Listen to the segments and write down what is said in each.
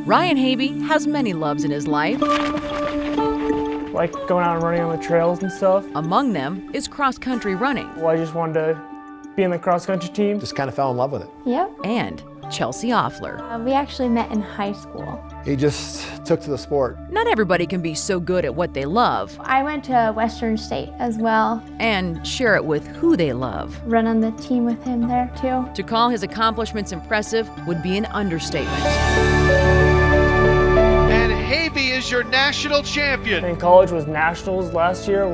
Ryan Habey has many loves in his life. Like going out and running on the trails and stuff. Among them is cross-country running. Well, I just wanted to be in the cross-country team. Just kind of fell in love with it. Yep. And Chelsea Offler. We actually met in high school. He just took to the sport. Not everybody can be so good at what they love I went to Western State as well. and share it with who they love. Run on the team with him there too. To call his accomplishments impressive would be an understatement. And Habey is your national champion. In college was nationals last year,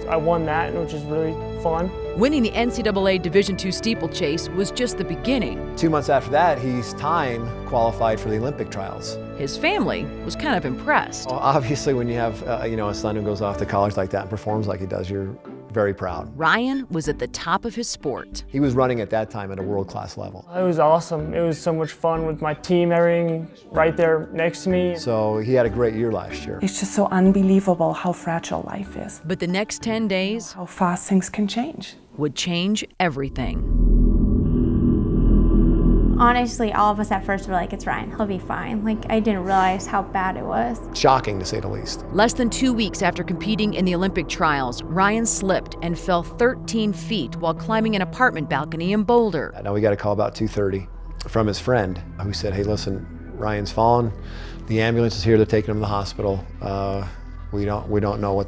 I won that, which is really fun. Winning the NCAA Division II steeplechase was just the beginning. 2 months after that, he's time qualified for the Olympic trials. His family was kind of impressed. Well, obviously, when you have a son who goes off to college like that and performs like he does, you're very proud. Ryan was at the top of his sport. He was running at that time at a world-class level. It was awesome. It was so much fun with my team, everything right there next to me. So he had a great year last year. It's just so unbelievable how fragile life is, But the next 10 days how fast things can change. would change everything. Honestly, all of us at first were like, it's Ryan, he'll be fine. Like, I didn't realize how bad it was. Shocking, to say the least. Less than 2 weeks after competing in the Olympic trials, Ryan slipped and fell 13 feet while climbing an apartment balcony in Boulder. Now we got a call about 2:30 from his friend who said, hey, listen, Ryan's fallen. The ambulance is here. They're taking him to the hospital. We don't know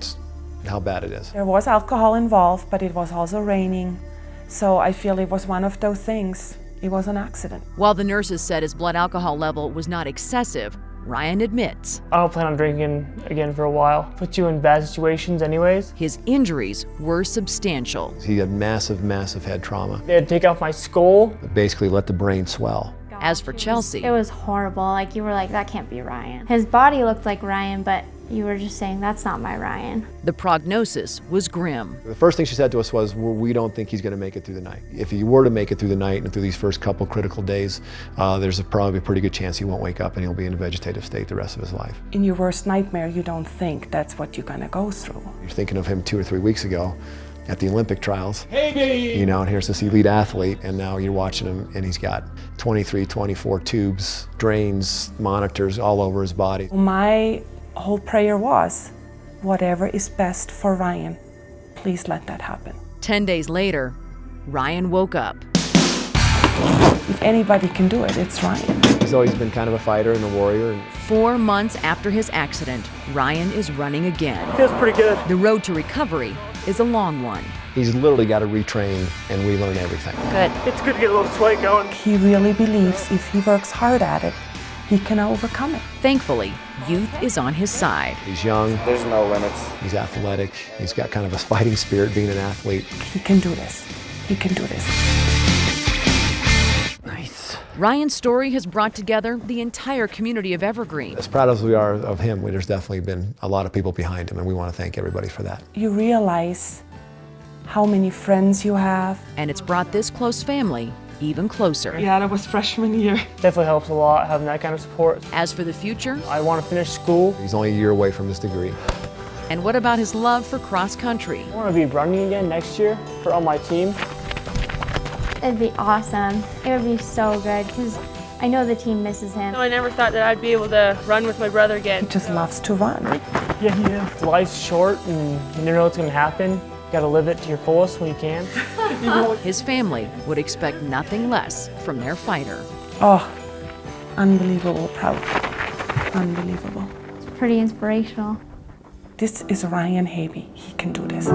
how bad it is. There was alcohol involved, but it was also raining. So I feel it was one of those things. It was an accident. While the nurses said his blood alcohol level was not excessive, Ryan admits I don't plan on drinking again for a while. Puts you in bad situations anyways. his injuries were substantial. He had massive, massive head trauma. They had to take out my skull. It basically let the brain swell. As for Chelsea, It was horrible. Like, you were like, that can't be Ryan. His body looked like Ryan, but you were just saying, that's not my Ryan. the prognosis was grim. The first thing she said to us was, well, we don't think he's going to make it through the night. If he were to make it through the night and through these first couple critical days, there's probably a pretty good chance he won't wake up and he'll be in a vegetative state the rest of his life. In your worst nightmare, you don't think that's what you're gonna go through. You're thinking of him 2 or 3 weeks ago at the Olympic trials. And here's this elite athlete, and now you're watching him and he's got 23, 24 tubes, drains, monitors all over his body. My whole prayer was, whatever is best for Ryan, please let that happen. 10 days later, Ryan woke up. If anybody can do it, it's Ryan. He's always been kind of a fighter and a warrior. And 4 months after his accident, Ryan is running again. Feels pretty good. The road to recovery is a long one. he's literally got to retrain and relearn everything. Good. It's good to get a little sweat going. He really believes if he works hard at it, he can overcome it. Thankfully, youth is on his side. He's young. There's no limits. He's athletic. He's got kind of a fighting spirit being an athlete. He can do this. He can do this. Nice. Ryan's story has brought together the entire community of Evergreen. As proud as we are of him, there's definitely been a lot of people behind him, and we want to thank everybody for that. You realize how many friends you have. And it's brought this close family even closer. Yeah, that was freshman year. Definitely helps a lot having that kind of support. As for the future, I want to finish school. He's only a year away from his degree. and what about his love for cross country? I want to be running again next year on my team. It'd be awesome. It would be so good because I know the team misses him. I never thought that I'd be able to run with my brother again. He just loves to run. Yeah. Life's short and you never know what's going to happen. You got to live it to your fullest when you can. His family would expect nothing less from their fighter. Oh, unbelievable proud. Unbelievable. It's pretty inspirational. This is Ryan Habey. He can do this.